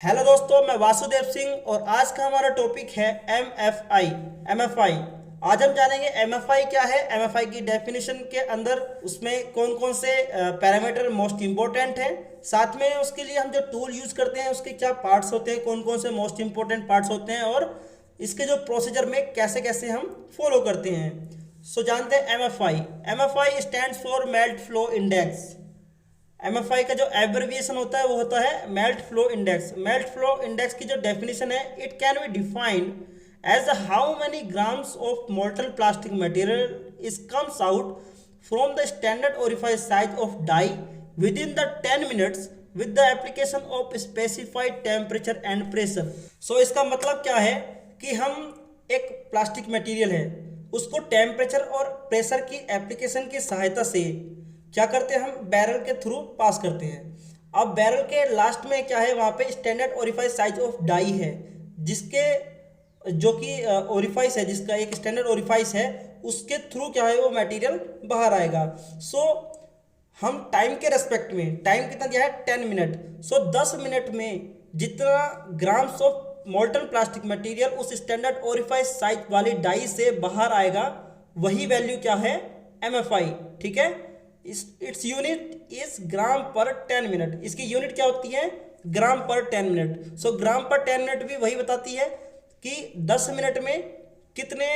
Hello दोस्तों, मैं वासुदेव सिंह और आज का हमारा टॉपिक है एमएफआई। आज हम जानेंगे एमएफआई क्या है, एमएफआई की डेफिनेशन के अंदर उसमें कौन कौन से पैरामीटर मोस्ट इंपॉर्टेंट हैं, साथ में उसके लिए हम जो टूल यूज़ करते हैं उसके क्या पार्ट्स होते हैं, कौन कौन से मोस्ट इंपॉर्टेंट पार्ट्स होते हैं और इसके जो प्रोसीजर में कैसे कैसे हम फॉलो करते हैं। सो जानते हैं MFI. MFI stands for melt flow index. MFI का जो एब्रिविएशन होता है वो होता है melt flow index. Melt flow index की जो डेफिनेशन है, it can be defined as how many grams of molten plastic material is comes out from the standard orificed size of die with in the 10 minutes with the application of specified temperature and pressure. So इसका मतलब क्या है कि हम एक plastic material है उसको temperature और प्रेशर की एप्लीकेशन की सहायता से क्या करते हैं, हम बैरल के थ्रू पास करते हैं। अब बैरल के लास्ट में क्या है, वहाँ पे standard orifice size of die है, जिसके जो कि ओरिफाइस है, जिसका एक स्टैंडर्ड ओरिफाइस है, उसके थ्रू क्या है वो मटेरियल बाहर आएगा। सो हम टाइम के रेस्पेक्ट में, टाइम कितना दिया है 10 मिनट। सो 10 मिनट में जितना grams of molten plastic material उस स्टैंडर्ड ओरिफाइस साइज वाली डाई से बाहर आएगा, वही वैल्यू क्या है, एमएफआई। ठीक है, इट्स यूनिट इज ग्राम पर 10 मिनट। इसकी यूनिट क्या होती है, ग्राम पर 10 मिनट। सो ग्राम पर 10 मिनट भी वही बताती है कि 10 मिनट में कितने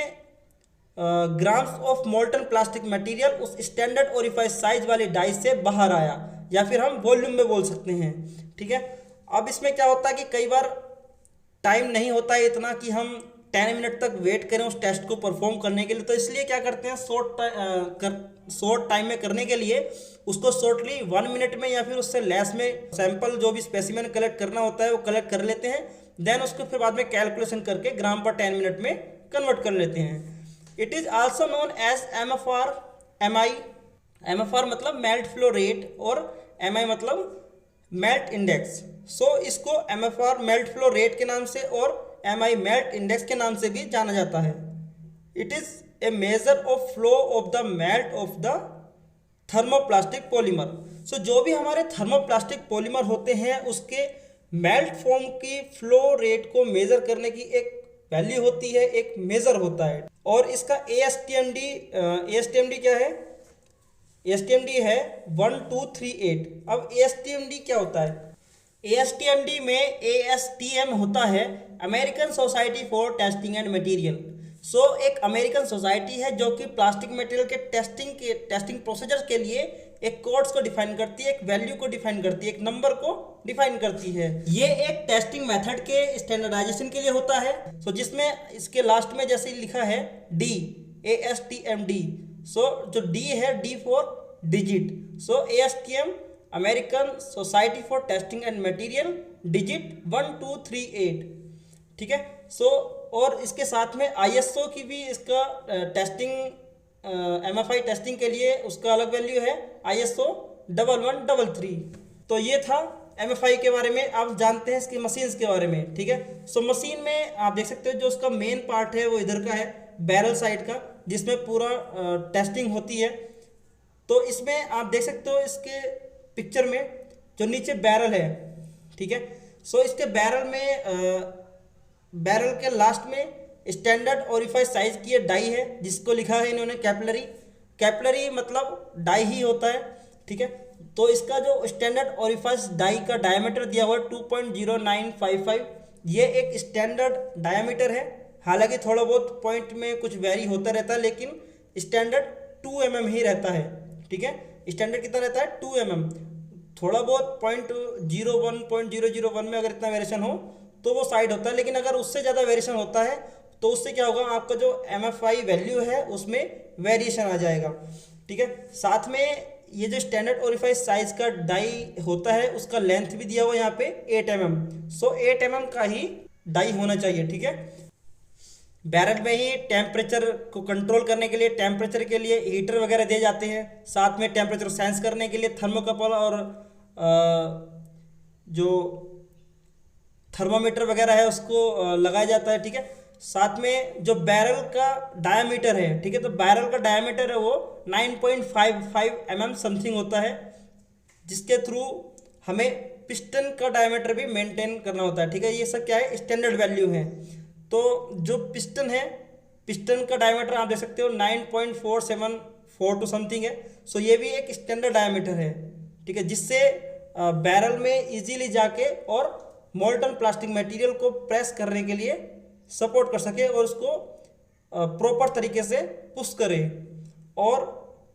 grams of molten plastic material उस स्टैंडर्ड ओरिफाइस साइज वाली डाई से बाहर आया, या फिर हम वॉल्यूम में बोल सकते हैं। ठीक है, अब इसमें क्या होता है कि कई बार टाइम नहीं होता है इतना कि हम 10 मिनट तक वेट करें उस टेस्ट को परफॉर्म करने के लिए, तो इसलिए क्या करते हैं, शॉर्ट टाइम में करने के लिए उसको शॉर्टली 1 मिनट में या फिर उससे लेस में सैंपल जो भी स्पेसिमेन कलेक्ट करना होता है वो कलेक्ट कर लेते हैं। देन उसको फिर बाद में कैलकुलेशन करके ग्राम पर 10 मिनट में कन्वर्ट कर लेते हैं। It is also known as MFR, MI. MFR मतलब मेल्ट फ्लो रेट और एमआई मतलब मेल्ट इंडेक्स। सो इसको एमएफआर मेल्ट फ्लो रेट के नाम से और एमआई मेल्ट इंडेक्स के नाम से भी जाना जाता है। It is a measure of flow of the melt of the thermoplastic polymer. So जो भी हमारे थर्मोप्लास्टिक पॉलीमर होते हैं उसके मेल्ट फॉर्म की फ्लो रेट को मेजर करने की एक वैल्यू होती है, एक मेजर होता है। और इसका एएसटीएमडी क्या है, एएसटीएमडी है 1238। अब एएसटीएमडी क्या होता है, एएसटीएमडी में एएसटीएम होता है American Society for Testing and material. So एक अमेरिकन सोसाइटी है जो कि प्लास्टिक मटेरियल के टेस्टिंग प्रोसीजर के लिए एक कोड्स को डिफाइन करती है, एक वैल्यू को डिफाइन करती है, एक नंबर को डिफाइन करती है। ये एक टेस्टिंग मेथड के स्टैंडर्डाइजेशन के लिए होता है। सो जिसमें इसके लास्ट में जैसे लिखा है डी, एएसटीएमडी। सो जो डी है, D for digit. So ASTM American Society for Testing and material, digit 1238। ठीक है, सो और इसके साथ में आईएसओ की भी इसका टेस्टिंग, एमएफआई टेस्टिंग के लिए उसका अलग वैल्यू है, आईएसओ 1133। तो ये था एमएफआई के बारे में। आप जानते हैं इसकी मशीन्स के बारे में। ठीक है, सो मशीन में आप देख सकते हो जो उसका मेन पार्ट है वो इधर का है, बैरल साइड का, जिसमें पूरा टेस्टिंग होती है। तो इसमें आप देख सकते हो इसके पिक्चर में जो नीचे बैरल है। ठीक है, सो इसके बैरल में बैरल के लास्ट में स्टैंडर्ड ओरिफाइस साइज की डाई है, जिसको लिखा है इन्होंने कैपिलरी। कैपिलरी मतलब डाई ही होता है। ठीक है, तो इसका जो स्टैंडर्ड ओरिफाइस डाई का डायमीटर दिया हुआ है 2.0955। ये एक स्टैंडर्ड डायमीटर है, हालांकि थोड़ा बहुत पॉइंट में कुछ वेरी होता रहता है, लेकिन स्टैंडर्ड 2 mm ही रहता है। ठीक है, स्टैंडर्ड कितना रहता है 2 mm। थोड़ा बहुत 0.01 में अगर इतना वेरिएशन हो तो वो साइड होता है, लेकिन अगर उससे ज़्यादा वेरिएशन होता है तो उससे क्या होगा, आपका जो एमएफआई वैल्यू है उसमें वेरिएशन आ जाएगा। ठीक है, साथ में ये जो स्टैंडर्ड ओरिफाइस साइज का डाई होता है उसका लेंथ भी दिया हुआ है यहाँ पे 8 mm। सो 8 mm का ही डाई होना चाहिए। ठीक है, बैरल में ही टेम्परेचर को कंट्रोल करने के लिए, टेम्परेचर के लिए हीटर वगैरह दिए जाते हैं, साथ में टेम्परेचर सेंस करने के लिए थर्मोकपल और जो थर्मामीटर वगैरह है उसको लगाया जाता है। ठीक है, साथ में जो बैरल का डायमीटर है, ठीक है, तो बैरल का डायमीटर है वो 9.55 mm समथिंग होता है, जिसके थ्रू हमें पिस्टन का डायमीटर भी मेंटेन करना होता है, ठीक है। ये सब क्या है, स्टैंडर्ड वैल्यू है। तो जो पिस्टन है, पिस्टन का डायमीटर आप देख सकते हो 9.474 टू समथिंग है। सो ये भी एक स्टैंडर्ड डायमीटर है, ठीक है, जिससे बैरल में इजीली जाके और मोल्टन प्लास्टिक मटेरियल को प्रेस करने के लिए सपोर्ट कर सके और उसको प्रॉपर तरीके से पुश करे। और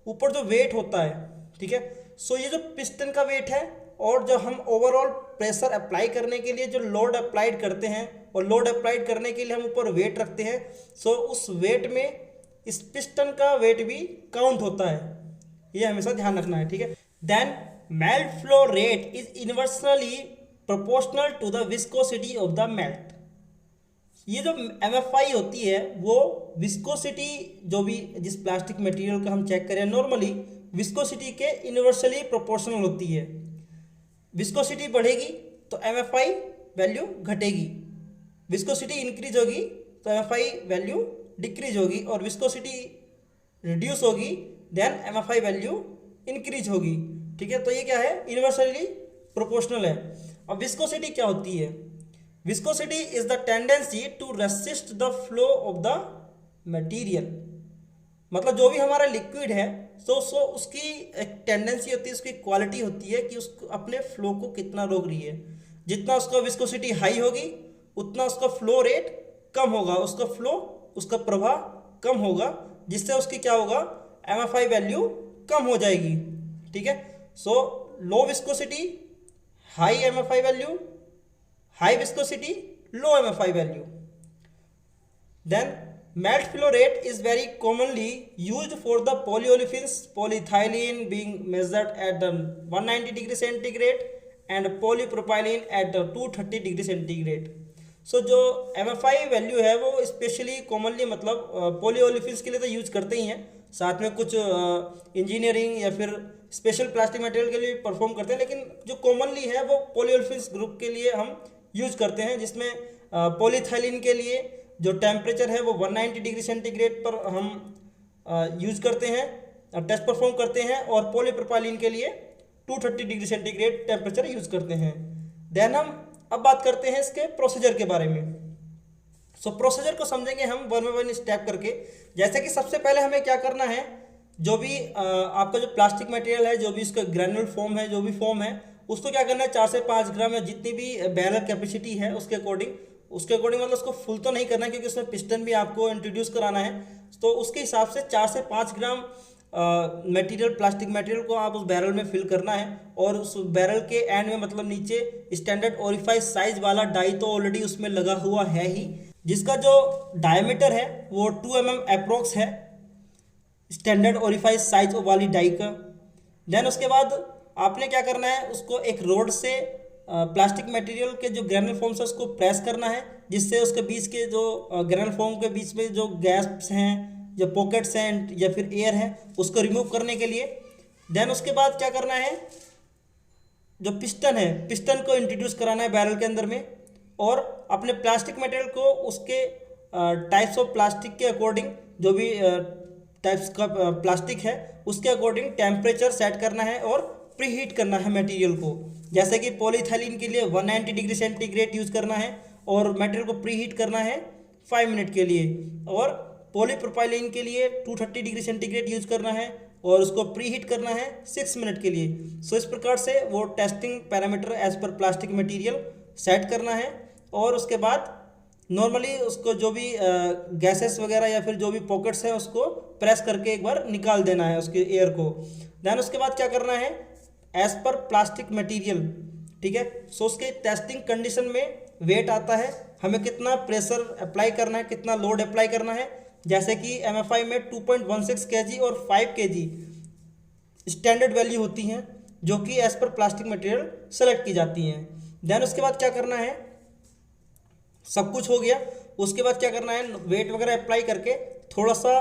ऊपर जो वेट होता है, ठीक है, सो ये जो पिस्टन का वेट है और जो हम ओवरऑल प्रेशर अप्लाई करने के लिए जो लोड अप्लाइड करते हैं और लोड अप्लाइड करने के लिए हम ऊपर वेट रखते हैं, सो उस वेट में इस पिस्टन का वेट भी काउंट होता है, ये हमेशा ध्यान रखना है, ठीक है। Then melt flow rate is inversely proportional to the viscosity of the melt. ये जो MFI होती है वो विस्कोसिटी, जो भी जिस प्लास्टिक मटेरियल का हम चेक करें नॉर्मली, विस्कोसिटी के इनवर्सली प्रोपोर्शनल होती है। विस्कोसिटी बढ़ेगी तो MFI वैल्यू घटेगी, विस्कोसिटी इंक्रीज होगी तो MFI वैल्यू डिक्रीज होगी, और विस्कोसिटी रिड्यूस होगी देन MFI वैल्यू इंक्रीज होगी, ठीक है। तो ये क्या है, इनवर्सली प्रोपोर्शनल है। अब विस्कोसिटी क्या होती है? Viscosity is the tendency to resist the flow of the material. मतलब जो भी हमारा लिक्विड है सो उसकी एक टेंडेंसी होती है, उसकी क्वालिटी होती है कि उसको अपने फ्लो को कितना रोक रही है। जितना उसका विस्कोसिटी हाई होगी उतना उसका फ्लो रेट कम होगा, उसका फ्लो, उसका प्रवाह कम होगा, जिससे उसकी क्या होगा, MFI वैल्यू कम हो जाएगी, ठीक है। So low viscosity high MFI value, high viscosity low MFI value. Then melt flow rate is very commonly used for the polyolefins, polyethylene being measured at the 190 degree centigrade and polypropylene at the 230 degree centigrade. सो जो MFI value है वो specially commonly मतलब पोलीओलिफिन्स के लिए तो use करते ही हैं, साथ में कुछ इंजीनियरिंग या फिर स्पेशल प्लास्टिक मटेरियल के लिए परफॉर्म करते हैं, लेकिन जो कॉमनली है वो पोलीओलिफिन्स ग्रुप के लिए हम यूज करते हैं, जिसमें पॉलीथाइलिन के लिए जो टेम्परेचर है वो 190 डिग्री सेंटीग्रेड पर हम यूज करते हैं, टेस्ट परफॉर्म करते हैं, और पॉलीप्रोपाइलीन के लिए 230 डिग्री सेंटीग्रेड टेम्परेचर यूज करते हैं। देन हम अब बात करते हैं इसके प्रोसीजर के बारे में। सो प्रोसीजर को समझेंगे हम वन बाय वन स्टेप करके। जैसे कि सबसे पहले हमें क्या करना है, जो भी आपका जो प्लास्टिक मटेरियल है, जो भी इसका ग्रैनुल फॉर्म है, जो भी फॉर्म है, उसको क्या करना है, 4 से 5 ग्राम या जितनी भी बैरल कैपेसिटी है उसके अकॉर्डिंग मतलब उसको फुल तो नहीं करना है क्योंकि उसमें पिस्टन भी आपको इंट्रोड्यूस कराना है, तो उसके हिसाब से 4 से 5 ग्राम मटेरियल, प्लास्टिक मटेरियल को आप उस बैरल में फिल करना है। और उस बैरल के एंड में मतलब नीचे स्टैंडर्ड ओरिफाइस साइज वाला डाई तो ऑलरेडी उसमें लगा हुआ है ही, जिसका जो डायमीटर है वो 2 mm अप्रोक्स है स्टैंडर्ड ओरिफाइस साइज वाली डाई का। देन उसके बाद आपने क्या करना है, उसको एक रोड से प्लास्टिक मटेरियल के जो ग्रैनुल फॉर्म्स है उसको प्रेस करना है, जिससे उसके बीच के जो ग्रैनुल फॉर्म के बीच में जो गैप्स हैं, जो पॉकेट्स हैं या फिर एयर है, उसको रिमूव करने के लिए। देन उसके बाद क्या करना है, जो पिस्टन है, पिस्टन को इंट्रोड्यूस कराना है बैरल के अंदर में, और अपने प्लास्टिक मटेरियल को उसके टाइप्स ऑफ प्लास्टिक के अकॉर्डिंग, जो भी टाइप्स का प्लास्टिक है उसके अकॉर्डिंग टेम्परेचर सेट करना है और प्रीहीट करना है मटेरियल को। जैसे कि पॉलीथाइलिन के लिए 190 डिग्री सेंटीग्रेड यूज़ करना है और मटेरियल को प्रीहीट करना है 5 मिनट के लिए, और पॉलीप्रोपाइलीन के लिए 230 डिग्री सेंटीग्रेड यूज़ करना है और उसको प्रीहीट करना है 6 मिनट के लिए। सो इस प्रकार से वो testing parameter as per plastic material set करना है, और उसके बाद नॉर्मली उसको जो भी गैसेस वगैरह या फिर जो भी पॉकेट्स हैं उसको प्रेस करके एक बार निकाल देना है उसके एयर को। देन उसके बाद क्या करना है, एज पर प्लास्टिक मटेरियल, ठीक है। सो उसके टेस्टिंग कंडीशन में वेट आता है, हमें कितना प्रेशर अप्लाई करना है, कितना लोड अप्लाई करना है। जैसे कि MFI में 2.16 kg और 5 kg स्टैंडर्ड वैल्यू होती हैं, जो कि as per plastic material select की जाती हैं। देन उसके बाद क्या करना है, सब कुछ हो गया, उसके बाद क्या करना है, वेट वगैरह अप्लाई करके थोड़ा सा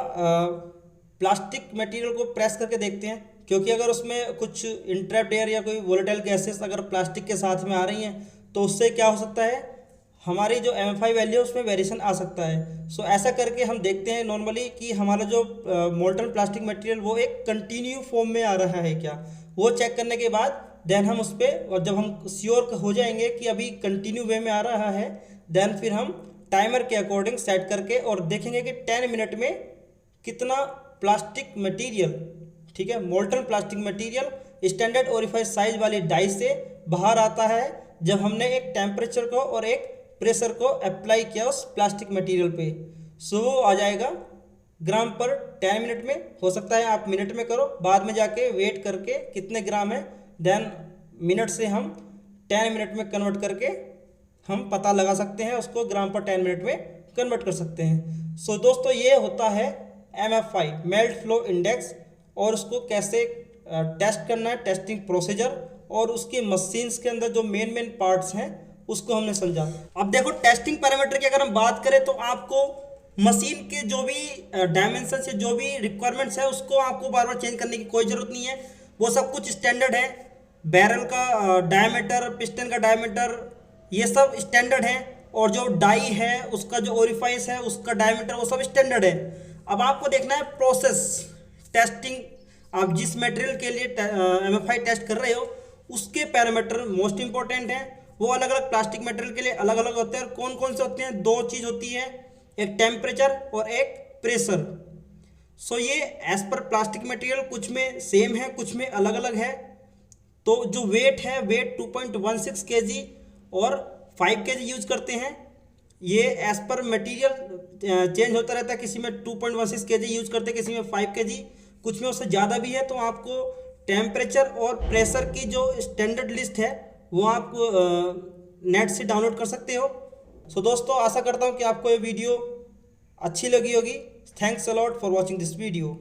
प्लास्टिक मटेरियल को प्रेस करके देखते हैं, क्योंकि अगर उसमें कुछ इंट्रैप्ड एयर या कोई वोलेटाइल गैसेस अगर प्लास्टिक के साथ में आ रही हैं तो उससे क्या हो सकता है, हमारी जो MFI वैल्यू है उसमें वेरिएशन आ सकता है। सो ऐसा करके हम देखते हैं नॉर्मली कि हमारा जो मोल्टन प्लास्टिक मटेरियल वो एक कंटिन्यू फॉर्म में आ रहा है क्या, वो चेक करने के बाद देन हम उस पर, और जब हम श्योर हो जाएंगे कि अभी कंटिन्यू वे में आ रहा है, देन फिर हम टाइमर के अकॉर्डिंग सेट करके और देखेंगे कि 10 मिनट में कितना प्लास्टिक मटेरियल, ठीक है, molten plastic material standard orificed size वाली डाई से बाहर आता है जब हमने एक टेम्परेचर को और एक प्रेशर को अप्लाई किया उस प्लास्टिक मटेरियल पे। सो वो आ जाएगा ग्राम पर 10 मिनट में। हो सकता है आप मिनट में करो, बाद में जाके वेट करके कितने ग्राम है, देन मिनट से हम 10 मिनट में कन्वर्ट करके हम पता लगा सकते हैं, उसको ग्राम पर 10 मिनट में कन्वर्ट कर सकते हैं। सो दोस्तों ये होता है MFI, मेल्ट फ्लो इंडेक्स, और उसको कैसे टेस्ट करना है, टेस्टिंग प्रोसीजर, और उसकी मशीन्स के अंदर जो मेन पार्ट्स हैं उसको हमने समझा। अब देखो टेस्टिंग पैरामीटर की अगर हम बात करें तो आपको मशीन के जो भी डायमेंशन से जो भी रिक्वायरमेंट्स है उसको आपको बार बार चेंज करने की कोई ज़रूरत नहीं है, वो सब कुछ स्टैंडर्ड है। बैरल का डायमीटर, पिस्टन का डायमीटर, ये सब स्टैंडर्ड है, और जो डाई है उसका जो ओरिफाइस है उसका डायमीटर वो सब स्टैंडर्ड है। अब आपको देखना है प्रोसेस टेस्टिंग, आप जिस मटेरियल के लिए MFI टेस्ट कर रहे हो उसके पैरामीटर मोस्ट इंपॉर्टेंट हैं। वो अलग अलग प्लास्टिक मटेरियल के लिए अलग अलग होते हैं। कौन कौन से होते हैं? दो चीज़ होती है, एक टेम्परेचर और एक प्रेशर। सो ये एज पर प्लास्टिक मटेरियल कुछ में सेम है, कुछ में अलग अलग है। तो जो वेट है, वेट 2.16 kg और 5 kg यूज करते हैं। ये एज पर मटेरियल चेंज होता रहता है, किसी में 2.16 kg यूज करते हैं, किसी में 5 kg, कुछ में उससे ज़्यादा भी है। तो आपको टेम्परेचर और प्रेशर की जो स्टैंडर्ड लिस्ट है वो आप नेट से डाउनलोड कर सकते हो। सो दोस्तों आशा करता हूँ कि आपको ये वीडियो अच्छी लगी होगी। Thanks a lot for watching this video.